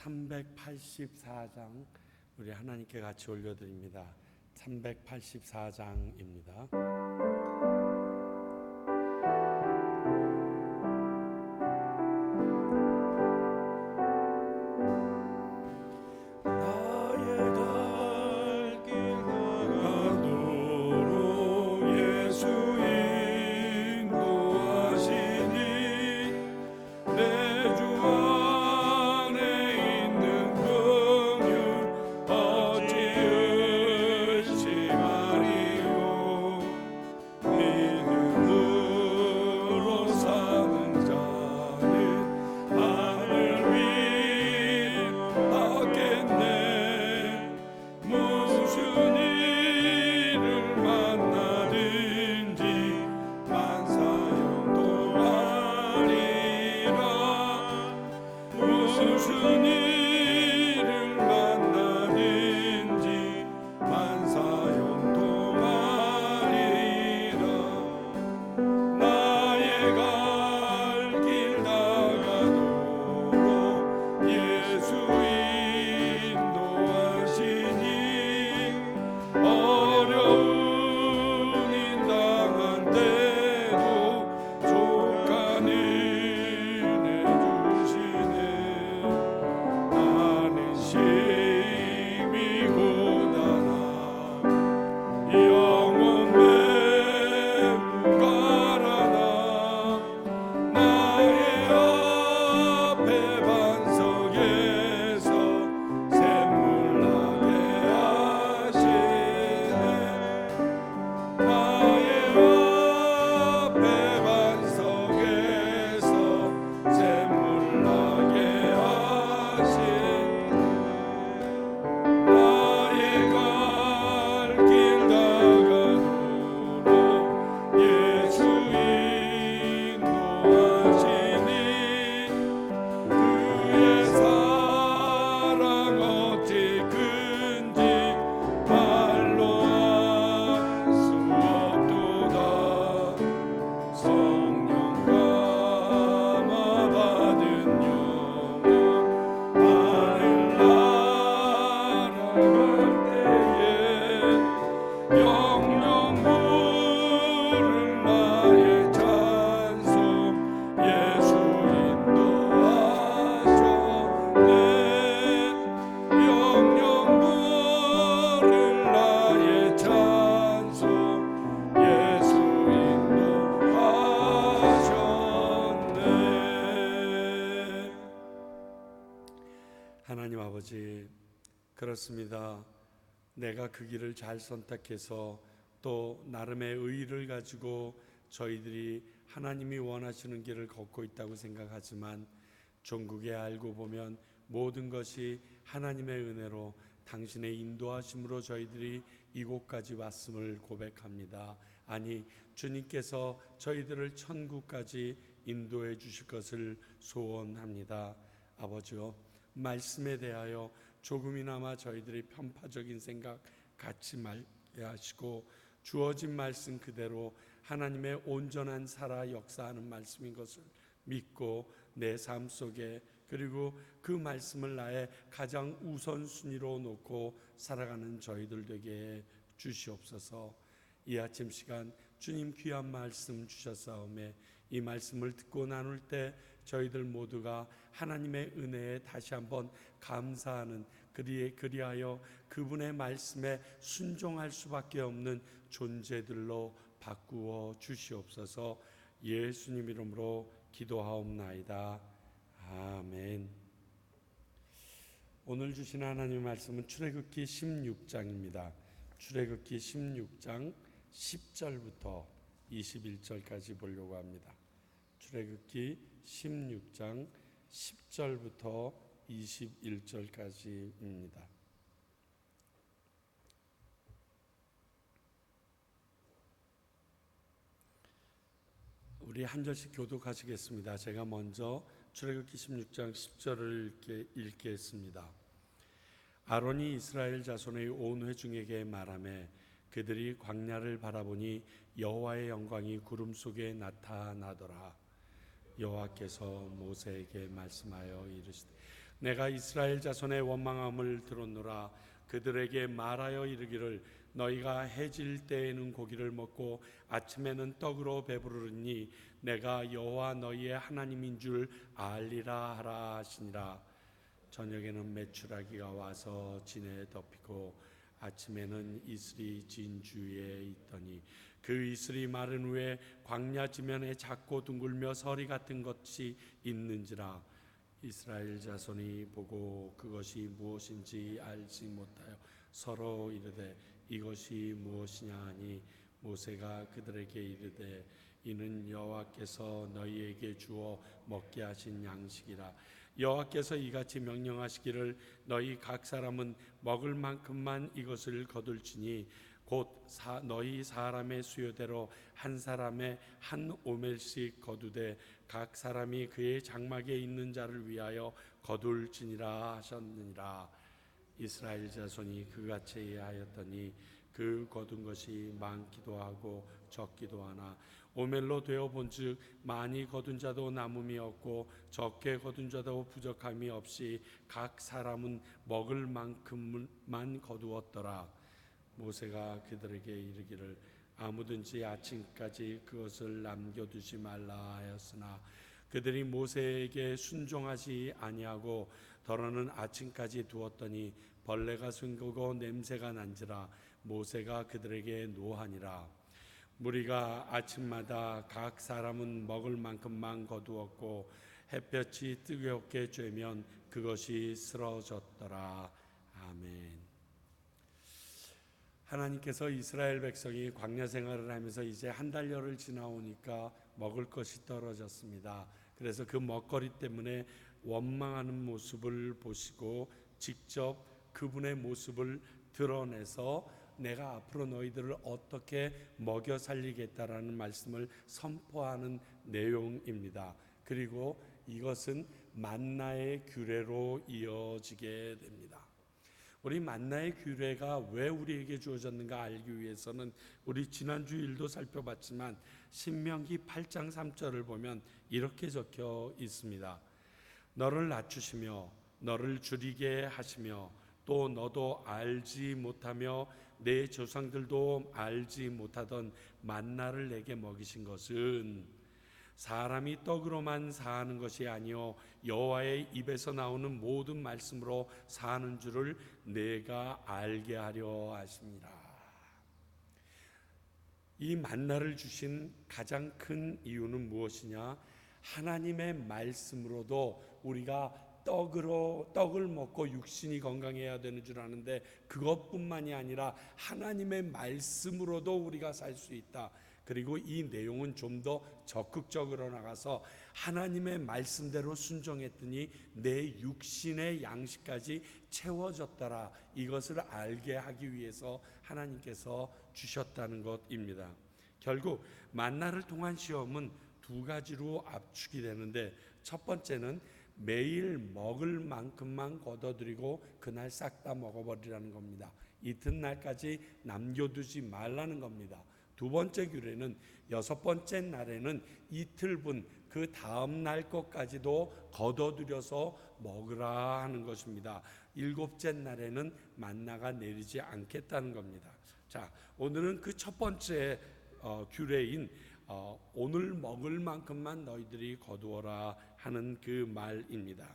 384장 우리 하나님께 같이 올려드립니다. 384장입니다. 하나님 아버지, 그렇습니다. 내가 그 길을 잘 선택해서 또 나름의 의의를 가지고 저희들이 하나님이 원하시는 길을 걷고 있다고 생각하지만 종국에 알고 보면 모든 것이 하나님의 은혜로 당신의 인도하심으로 저희들이 이곳까지 왔음을 고백합니다. 아니, 주님께서 저희들을 천국까지 인도해 주실 것을 소원합니다. 아버지요, 말씀에 대하여 조금이나마 저희들이 편파적인 생각 갖지 말게 하시고 주어진 말씀 그대로 하나님의 온전한 살아 역사하는 말씀인 것을 믿고 내 삶 속에 그리고 그 말씀을 나의 가장 우선순위로 놓고 살아가는 저희들 되게 해 주시옵소서. 이 아침 시간 주님 귀한 말씀 주셨사오매 이 말씀을 듣고 나눌 때 저희들 모두가 하나님의 은혜에 다시 한번 감사하는 그리하여 그분의 말씀에 순종할 수밖에 없는 존재들로 바꾸어 주시옵소서. 예수님 이름으로 기도하옵나이다. 아멘. 오늘 주신 하나님의 말씀은 출애굽기 16장입니다. 출애굽기 16장 10절부터 21절까지 보려고 합니다. 출애굽기 16장 10절부터 21절까지입니다. 우리 한 절씩 교독하시겠습니다. 제가 먼저 출애굽기 16장 10절을 읽겠습니다. 아론이 이스라엘 자손의 온 회중에게 말하매 그들이 광야를 바라보니 여호와의 영광이 구름 속에 나타나더라. 여호와께서 모세에게 말씀하여 이르시되 내가 이스라엘 자손의 원망함을 들었노라. 그들에게 말하여 이르기를 너희가 해질 때에는 고기를 먹고 아침에는 떡으로 배부르니 내가 여호와 너희의 하나님인 줄 알리라 하라 하시니라. 저녁에는 메추라기가 와서 진에 덮이고 아침에는 이슬이 진 주위에 있더니 그 이슬이 마른 후에 광야 지면에 작고 둥글며 서리 같은 것이 있는지라. 이스라엘 자손이 보고 그것이 무엇인지 알지 못하여 서로 이르되 이것이 무엇이냐 하니 모세가 그들에게 이르되 이는 여호와께서 너희에게 주어 먹게 하신 양식이라. 여호와께서 이같이 명령하시기를 너희 각 사람은 먹을 만큼만 이것을 거둘지니 곧 너희 사람의 수요대로 한 사람의 한 오멜씩 거두되 각 사람이 그의 장막에 있는 자를 위하여 거둘지니라 하셨느니라. 이스라엘 자손이 그같이 하였더니 그 거둔 것이 많기도 하고 적기도 하나 오멜로 되어 본즉 많이 거둔 자도 남음이 없고 적게 거둔 자도 부족함이 없이 각 사람은 먹을 만큼만 거두었더라. 모세가 그들에게 이르기를 아무든지 아침까지 그것을 남겨두지 말라 하였으나 그들이 모세에게 순종하지 아니하고 더러는 아침까지 두었더니 벌레가 숨고 냄새가 난지라. 모세가 그들에게 노하니라. 무리가 아침마다 각 사람은 먹을 만큼만 거두었고 햇볕이 뜨겁게 쬐면 그것이 쓰러졌더라. 아멘. 하나님께서 이스라엘 백성이 광야 생활을 하면서 이제 한 달여를 지나오니까 먹을 것이 떨어졌습니다. 그래서 그 먹거리 때문에 원망하는 모습을 보시고 직접 그분의 모습을 드러내서 내가 앞으로 너희들을 어떻게 먹여 살리겠다라는 말씀을 선포하는 내용입니다. 그리고 이것은 만나의 규례로 이어지게 됩니다. 우리 만나의 규례가 왜 우리에게 주어졌는가 알기 위해서는 우리 지난주일도 살펴봤지만 신명기 8장 3절을 보면 이렇게 적혀 있습니다. 너를 낮추시며 너를 줄이게 하시며 또 너도 알지 못하며 내 조상들도 알지 못하던 만나를 내게 먹이신 것은 사람이 떡으로만 사는 것이 아니요 여호와의 입에서 나오는 모든 말씀으로 사는 줄을 내가 알게 하려 하십니다. 이 만나를 주신 가장 큰 이유는 무엇이냐? 하나님의 말씀으로도 우리가 떡을 먹고 육신이 건강해야 되는 줄 아는데 그것뿐만이 아니라 하나님의 말씀으로도 우리가 살 수 있다. 그리고 이 내용은 좀 더 적극적으로 나가서 하나님의 말씀대로 순종했더니 내 육신의 양식까지 채워졌더라. 이것을 알게 하기 위해서 하나님께서 주셨다는 것입니다. 결국 만나를 통한 시험은 두 가지로 압축이 되는데 첫 번째는 매일 먹을 만큼만 걷어들이고 그날 싹 다 먹어버리라는 겁니다. 이튿날까지 남겨두지 말라는 겁니다. 두 번째 규례는 여섯 번째 날에는 이틀분 그 다음 날 것까지도 걷어들여서 먹으라 하는 것입니다. 일곱째 날에는 만나가 내리지 않겠다는 겁니다. 자, 오늘은 그 첫 번째 규례인 오늘 먹을 만큼만 너희들이 거두어라 하는 그 말입니다.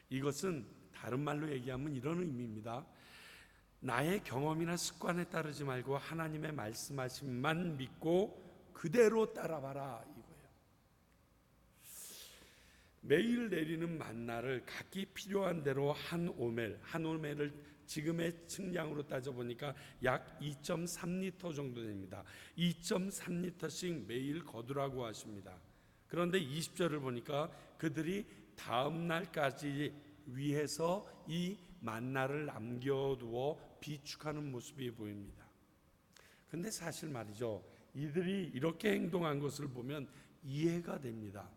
이것은 다른 말로 얘기하면 이런 의미입니다. 나의 경험이나 습관에 따르지 말고 하나님의 말씀하심만 믿고 그대로 따라봐라 이거예요. 매일 내리는 만나를 각기 필요한 대로 한 오멜을 지금의 측량으로 따져보니까 약 2.3리터 정도 됩니다. 2.3리터씩 매일 거두라고 하십니다. 그런데 20절을 보니까 그들이 다음 날까지 위해서 이 만나를 남겨두어 비축하는 모습이 보입니다. 근데 사실 말이죠, 이들이 이렇게 행동한 것을 보면 이해가 됩니다.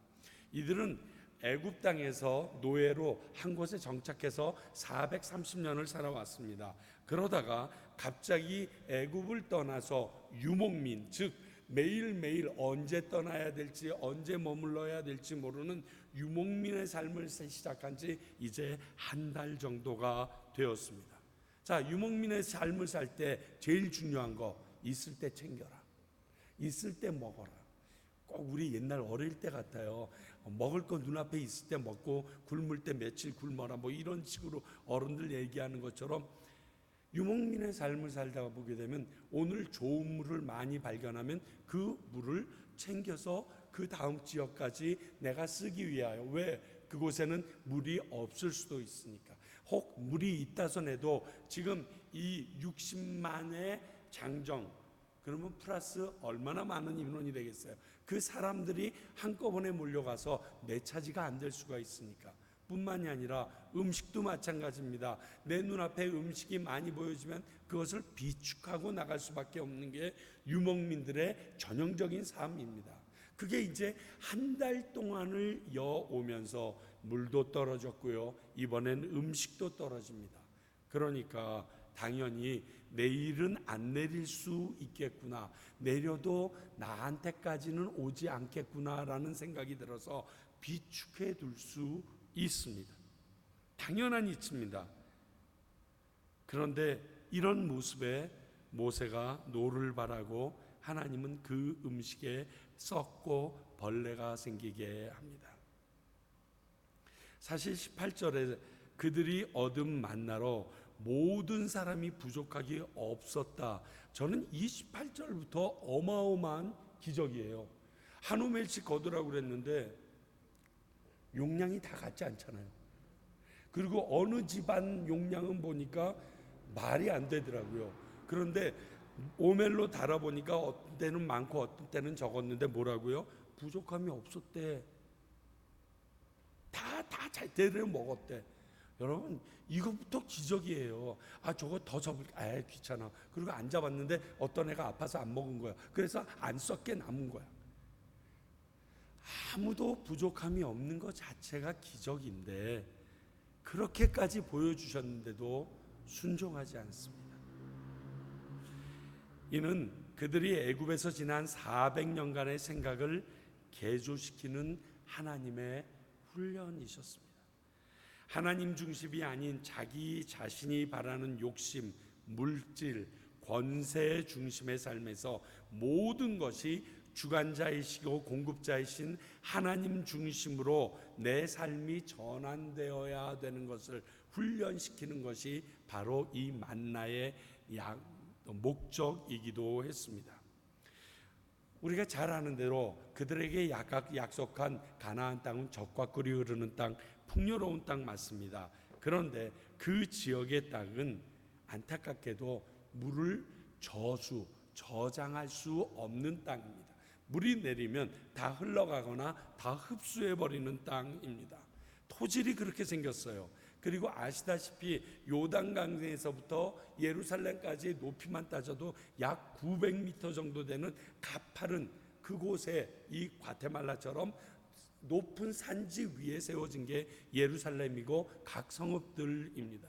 이들은 애굽 땅에서 노예로 한 곳에 정착해서 430년을 살아왔습니다. 그러다가 갑자기 애굽을 떠나서 유목민, 즉 매일매일 언제 떠나야 될지, 언제 머물러야 될지 모르는 유목민의 삶을 시작한 지 이제 한 달 정도가 되었습니다. 자, 유목민의 삶을 살 때 제일 중요한 거, 있을 때 챙겨라, 있을 때 먹어라. 꼭 우리 옛날 어릴 때 같아요. 먹을 거 눈앞에 있을 때 먹고 굶을 때 며칠 굶어라, 뭐 이런 식으로 어른들 얘기하는 것처럼 유목민의 삶을 살다가 보게 되면 오늘 좋은 물을 많이 발견하면 그 물을 챙겨서 그 다음 지역까지 내가 쓰기 위하여, 왜? 그곳에는 물이 없을 수도 있으니까. 혹 물이 있다선 해도 지금 이 60만의 장정, 그러면 플러스 얼마나 많은 인원이 되겠어요? 그 사람들이 한꺼번에 몰려가서 내 차지가 안 될 수가 있으니까. 뿐만이 아니라 음식도 마찬가지입니다. 내 눈앞에 음식이 많이 보여지면 그것을 비축하고 나갈 수밖에 없는 게 유목민들의 전형적인 삶입니다. 그게 이제 한 달 동안을 여오면서 물도 떨어졌고요, 이번엔 음식도 떨어집니다. 그러니까 당연히 내일은 안 내릴 수 있겠구나, 내려도 나한테까지는 오지 않겠구나라는 생각이 들어서 비축해 둘 수 있습니다. 당연한 이치입니다. 그런데 이런 모습에 모세가 노를 바라고 하나님은 그 음식에 썩고 벌레가 생기게 합니다. 사실 18절에 그들이 얻은 만나로 모든 사람이 부족하기 없었다. 저는 28절부터 어마어마한 기적이에요. 한 호멜씩 거두라고 그랬는데 용량이 다 같지 않잖아요. 그리고 어느 집안 용량은 보니까 말이 안 되더라고요. 그런데 오멜로 달아보니까 어떤 때는 많고 어떤 때는 적었는데 뭐라고요? 부족함이 없었대. 다 제대로 먹었대. 여러분, 이것부터 기적이에요. 아, 저거 더 접을까? 귀찮아. 그리고 안 잡았는데 어떤 애가 아파서 안 먹은 거야. 그래서 안 썩게 남은 거야. 아무도 부족함이 없는 것 자체가 기적인데 그렇게까지 보여주셨는데도 순종하지 않습니다. 이는 그들이 애굽에서 지난 400년간의 생각을 개조시키는 하나님의 훈련이셨습니다. 하나님 중심이 아닌 자기 자신이 바라는 욕심, 물질, 권세 중심의 삶에서 모든 것이 주관자이시고 공급자이신 하나님 중심으로 내 삶이 전환되어야 되는 것을 훈련시키는 것이 바로 이 만나의 목적이기도 했습니다. 우리가 잘 아는 대로 그들에게 약속한 가나안 땅은 젖과 꿀이 흐르는 땅, 풍요로운 땅 맞습니다. 그런데 그 지역의 땅은 안타깝게도 물을 저장할 수 없는 땅입니다. 물이 내리면 다 흘러가거나 다 흡수해버리는 땅입니다. 토질이 그렇게 생겼어요. 그리고 아시다시피 요단강에서부터 예루살렘까지의 높이만 따져도 약 900m 정도 되는 가파른 그곳에 이 과테말라처럼 높은 산지 위에 세워진 게 예루살렘이고 각 성읍들입니다.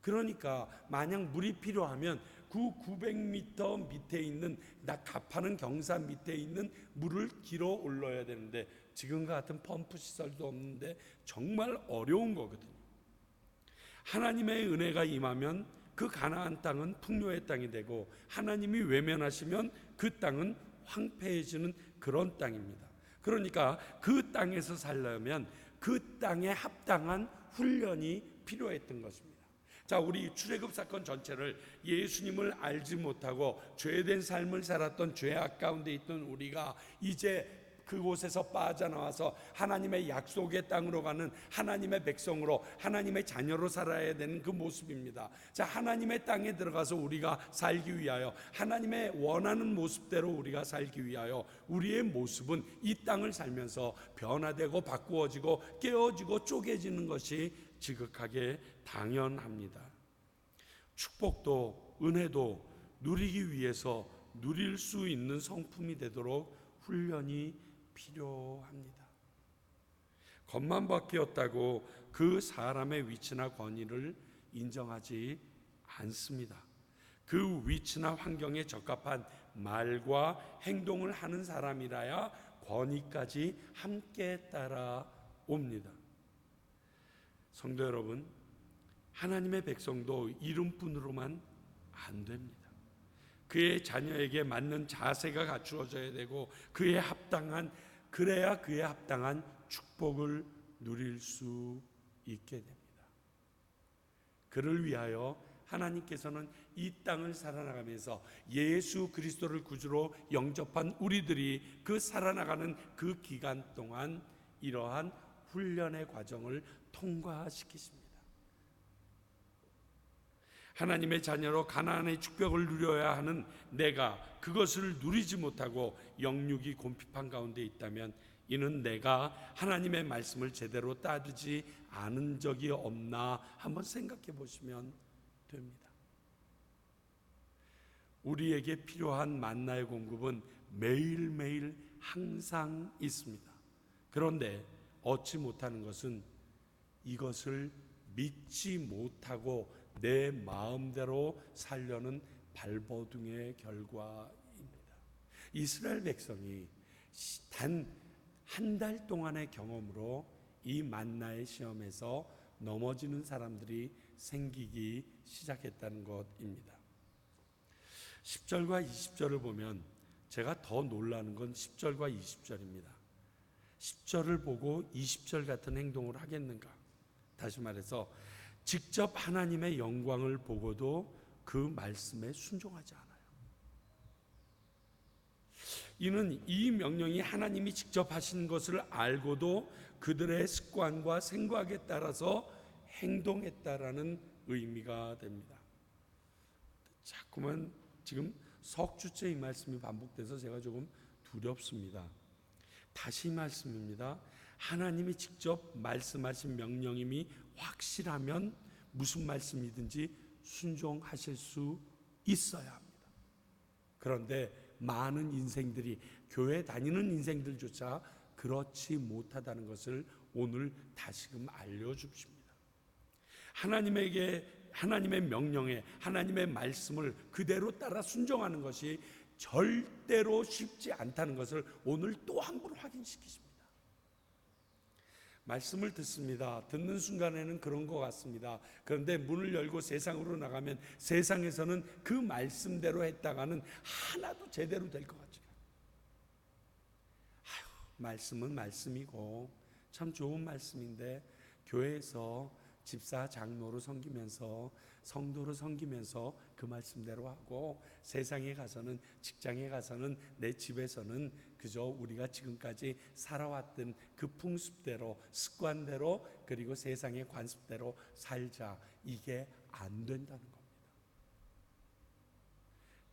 그러니까 만약 물이 필요하면 그 900m 밑에 있는 가파른 경산 밑에 있는 물을 길어 올려야 되는데 지금과 같은 펌프 시설도 없는데 정말 어려운 거거든요. 하나님의 은혜가 임하면 그 가나안 땅은 풍요의 땅이 되고 하나님이 외면하시면 그 땅은 황폐해지는 그런 땅입니다. 그러니까 그 땅에서 살려면 그 땅에 합당한 훈련이 필요했던 것입니다. 자, 우리 출애굽 사건 전체를 예수님을 알지 못하고 죄된 삶을 살았던 죄악 가운데 있던 우리가 이제 그곳에서 빠져나와서 하나님의 약속의 땅으로 가는 하나님의 백성으로 하나님의 자녀로 살아야 되는 그 모습입니다. 자, 하나님의 땅에 들어가서 우리가 살기 위하여 하나님의 원하는 모습대로 우리가 살기 위하여 우리의 모습은 이 땅을 살면서 변화되고 바꾸어지고 깨어지고 쪼개지는 것이 지극하게 당연합니다. 축복도 은혜도 누리기 위해서 누릴 수 있는 성품이 되도록 훈련이 필요합니다. 겉만 바뀌었다고 그 사람의 위치나 권위를 인정하지 않습니다. 그 위치나 환경에 적합한 말과 행동을 하는 사람이라야 권위까지 함께 따라옵니다. 성도 여러분, 하나님의 백성도 이름뿐으로만 안 됩니다. 그의 자녀에게 맞는 자세가 갖추어져야 되고 그래야 그에 합당한 축복을 누릴 수 있게 됩니다. 그를 위하여 하나님께서는 이 땅을 살아나가면서 예수 그리스도를 구주로 영접한 우리들이 그 살아나가는 그 기간 동안 이러한 훈련의 과정을 통과시키십니다. 하나님의 자녀로 가나안의 축복을 누려야 하는 내가 그것을 누리지 못하고 영육이 곤핍한 가운데 있다면 이는 내가 하나님의 말씀을 제대로 따르지 않은 적이 없나 한번 생각해 보시면 됩니다. 우리에게 필요한 만나의 공급은 매일매일 항상 있습니다. 그런데 얻지 못하는 것은 이것을 믿지 못하고 내 마음대로 살려는 발버둥의 결과입니다. 이스라엘 백성이 단 한 달 동안의 경험으로 이 만나의 시험에서 넘어지는 사람들이 생기기 시작했다는 것입니다. 10절과 20절을 보면 제가 더 놀라는 건 10절과 20절입니다. 10절을 보고 20절 같은 행동을 하겠는가? 다시 말해서 직접 하나님의 영광을 보고도 그 말씀에 순종하지 않아요. 이는 이 명령이 하나님이 직접 하신 것을 알고도 그들의 습관과 생각에 따라서 행동했다라는 의미가 됩니다. 자꾸만 지금 석 주째 이 말씀이 반복돼서 제가 조금 두렵습니다. 다시 말씀입니다. 하나님이 직접 말씀하신 명령임이 확실하면 무슨 말씀이든지 순종하실 수 있어야 합니다. 그런데 많은 인생들이, 교회 다니는 인생들조차 그렇지 못하다는 것을 오늘 다시금 알려주십니다. 하나님의 명령에, 하나님의 말씀을 그대로 따라 순종하는 것이 절대로 쉽지 않다는 것을 오늘 또 한 번 확인시키십니다. 말씀을 듣습니다. 듣는 순간에는 그런 것 같습니다. 그런데 문을 열고 세상으로 나가면 세상에서는 그 말씀대로 했다가는 하나도 제대로 될 것 같죠. 말씀은 말씀이고 참 좋은 말씀인데 교회에서 집사 장로로 섬기면서 성도로 섬기면서 그 말씀대로 하고 세상에 가서는, 직장에 가서는, 내 집에서는 그저 우리가 지금까지 살아왔던 그 풍습대로, 습관대로, 그리고 세상의 관습대로 살자. 이게 안 된다는 겁니다.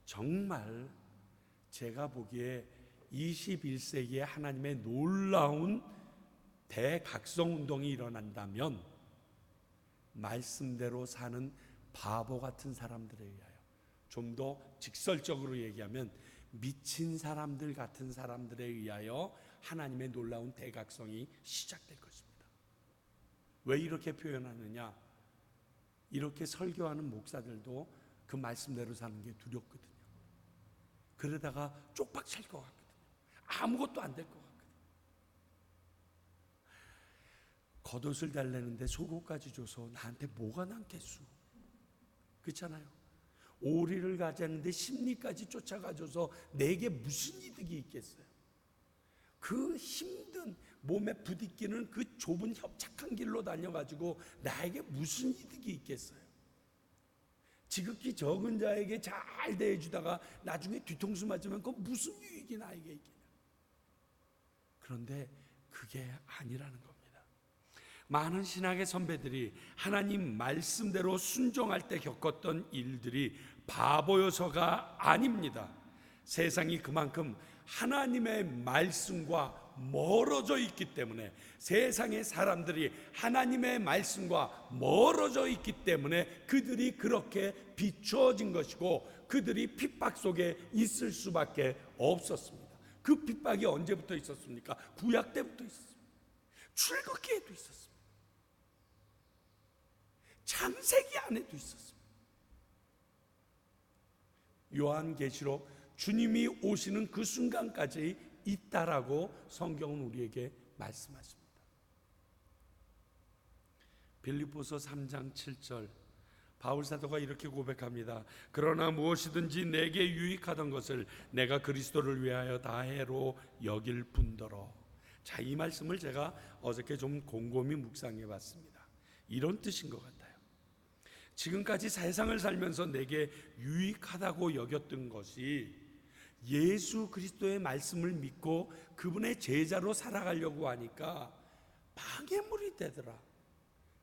정말 제가 보기에 21세기에 하나님의 놀라운 대각성운동이 일어난다면 말씀대로 사는 바보 같은 사람들에 의하여, 좀 더 직설적으로 얘기하면 미친 사람들 같은 사람들에 의하여 하나님의 놀라운 대각성이 시작될 것입니다. 왜 이렇게 표현하느냐? 이렇게 설교하는 목사들도 그 말씀대로 사는 게 두렵거든요. 그러다가 쪽박 찰 것 같거든요. 아무것도 안 될 것 같거든요. 겉옷을 달래는데 속옷까지 줘서 나한테 뭐가 남겠수? 그렇잖아요. 오리를 가자는데 심리까지 쫓아가줘서 내게 무슨 이득이 있겠어요? 그 힘든 몸에 부딪히는 그 좁은 협착한 길로 다녀가지고 나에게 무슨 이득이 있겠어요? 지극히 적은 자에게 잘 대해주다가 나중에 뒤통수 맞으면 그 무슨 유익이 나에게 있겠냐? 그런데 그게 아니라는 겁니다. 많은 신학의 선배들이 하나님 말씀대로 순종할 때 겪었던 일들이 바보여서가 아닙니다. 세상이 그만큼 하나님의 말씀과 멀어져 있기 때문에, 세상의 사람들이 하나님의 말씀과 멀어져 있기 때문에 그들이 그렇게 비추어진 것이고 그들이 핍박 속에 있을 수밖에 없었습니다. 그 핍박이 언제부터 있었습니까? 구약 때부터 있었습니다. 출애굽기에도 있었습니다. 창세기 안에도 있었습니다. 요한계시록 주님이 오시는 그 순간까지 있다라고 성경은 우리에게 말씀하십니다. 빌립보서 3장 7절 바울 사도가 이렇게 고백합니다. 그러나 무엇이든지 내게 유익하던 것을 내가 그리스도를 위하여 다해로 여길 뿐더러. 자, 이 말씀을 제가 어저께 좀 곰곰이 묵상해 봤습니다. 이런 뜻인 것 같아요. 지금까지 세상을 살면서 내게 유익하다고 여겼던 것이 예수 그리스도의 말씀을 믿고 그분의 제자로 살아가려고 하니까 방해물이 되더라.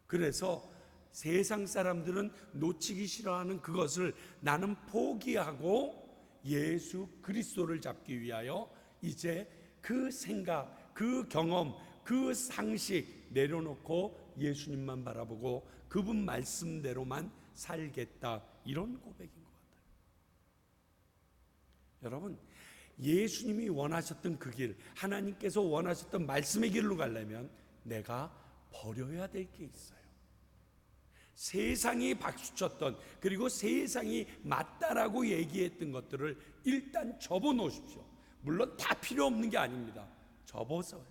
그래서 세상 사람들은 놓치기 싫어하는 그것을 나는 포기하고 예수 그리스도를 잡기 위하여 이제 그 생각, 그 경험, 그 상식 내려놓고 예수님만 바라보고 그분 말씀대로만 살겠다, 이런 고백인 것 같아요. 여러분, 예수님이 원하셨던 그 길, 하나님께서 원하셨던 말씀의 길로 가려면 내가 버려야 될 게 있어요. 세상이 박수쳤던, 그리고 세상이 맞다라고 얘기했던 것들을 일단 접어놓으십시오. 물론 다 필요 없는 게 아닙니다. 접어서,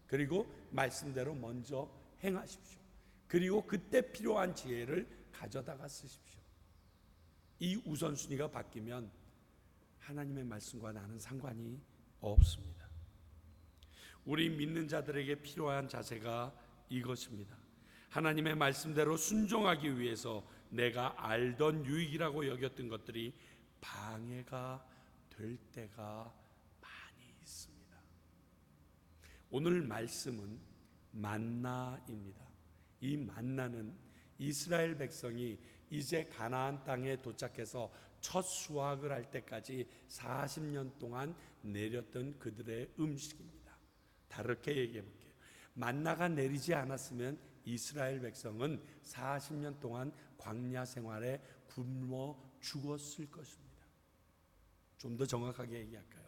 그리고 말씀대로 먼저 행하십시오. 그리고 그때 필요한 지혜를 가져다가 쓰십시오. 이 우선순위가 바뀌면 하나님의 말씀과 나는 상관이 없습니다. 우리 믿는 자들에게 필요한 자세가 이것입니다. 하나님의 말씀대로 순종하기 위해서 내가 알던 유익이라고 여겼던 것들이 방해가 될 때가 많이 있습니다. 오늘 말씀은 만나입니다. 이 만나는 이스라엘 백성이 이제 가나안 땅에 도착해서 첫 수확을 할 때까지 40년 동안 내렸던 그들의 음식입니다. 다르게 얘기해 볼게요. 만나가 내리지 않았으면 이스라엘 백성은 40년 동안 광야 생활에 굶어 죽었을 것입니다. 좀 더 정확하게 얘기할까요?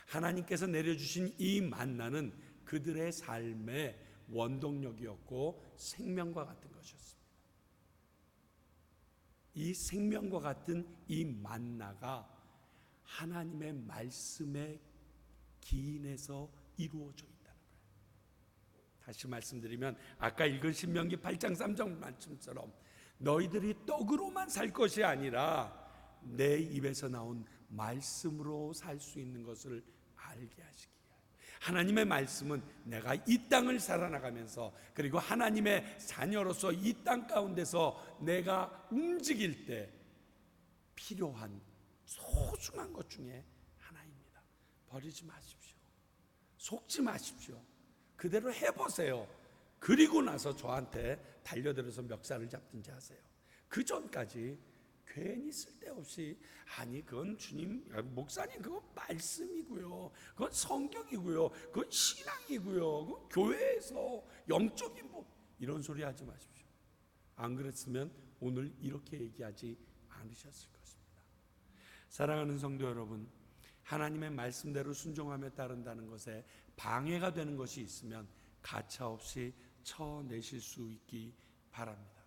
하나님께서 내려주신 이 만나는 그들의 삶의 원동력이었고 생명과 같은 것이었습니다. 이 생명과 같은 이 만나가 하나님의 말씀의 기인에서 이루어져 있다는 거예요. 다시 말씀드리면 아까 읽은 신명기 8장 3절 말씀처럼 너희들이 떡으로만 살 것이 아니라 내 입에서 나온 말씀으로 살 수 있는 것을 알게 하시기 위하여. 하나님의 말씀은 내가 이 땅을 살아나가면서, 그리고 하나님의 자녀로서 이 땅 가운데서 내가 움직일 때 필요한 소중한 것 중에 하나입니다. 버리지 마십시오. 속지 마십시오. 그대로 해보세요. 그리고 나서 저한테 달려들어서 멱살을 잡든지 하세요. 그 전까지 괜히 쓸데없이 아니 그건 주님, 목사님 그건 말씀이고요, 그건 성경이고요, 그건 신앙이고요, 그건 교회에서 영적인 이런 소리 하지 마십시오. 안 그랬으면 오늘 이렇게 얘기하지 않으셨을 것입니다. 사랑하는 성도 여러분, 하나님의 말씀대로 순종하며 따른다는 것에 방해가 되는 것이 있으면 가차없이 쳐내실 수 있기 바랍니다.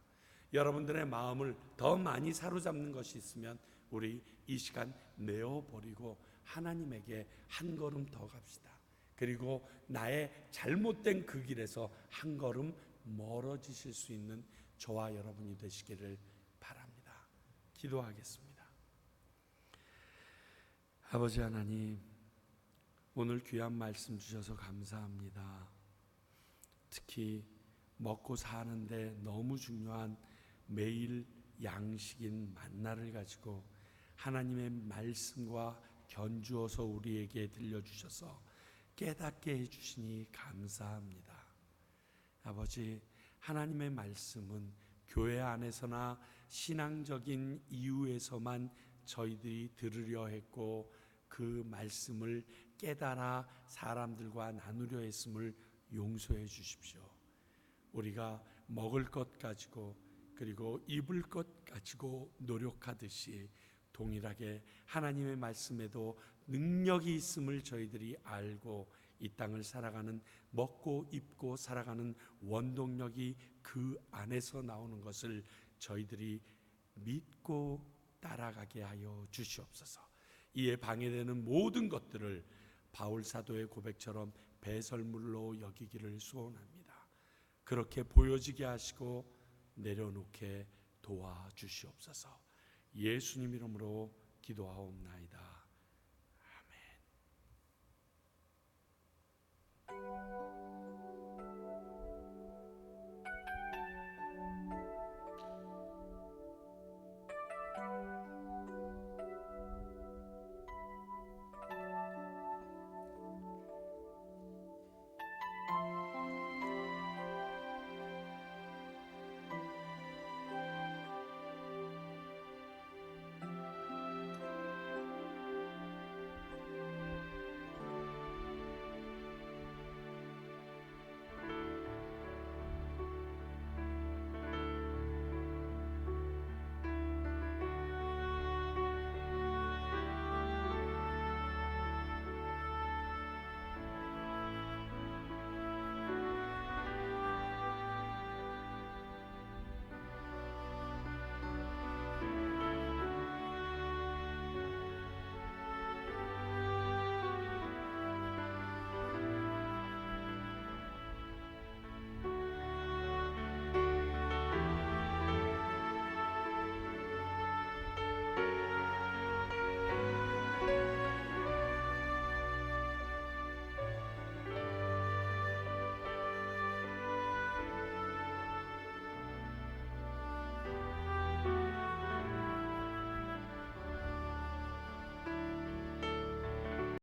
여러분들의 마음을 더 많이 사로잡는 것이 있으면 우리 이 시간 내어버리고 하나님에게 한 걸음 더 갑시다. 그리고 나의 잘못된 그 길에서 한 걸음 멀어지실 수 있는 저와 여러분이 되시기를 바랍니다. 기도하겠습니다. 아버지 하나님, 오늘 귀한 말씀 주셔서 감사합니다. 특히 먹고 사는데 너무 중요한 매일 양식인 만나를 가지고 하나님의 말씀과 견주어서 우리에게 들려주셔서 깨닫게 해주시니 감사합니다. 아버지, 하나님의 말씀은 교회 안에서나 신앙적인 이유에서만 저희들이 들으려 했고 그 말씀을 깨달아 사람들과 나누려 했음을 용서해 주십시오. 우리가 먹을 것 가지고 그리고 입을 것 가지고 노력하듯이 동일하게 하나님의 말씀에도 능력이 있음을 저희들이 알고 이 땅을 살아가는, 먹고 입고 살아가는 원동력이 그 안에서 나오는 것을 저희들이 믿고 따라가게 하여 주시옵소서. 이에 방해되는 모든 것들을 바울 사도의 고백처럼 배설물로 여기기를 소원합니다. 그렇게 보여지게 하시고 내려놓게 도와주시옵소서. 예수님 이름으로 기도하옵나이다. 아멘.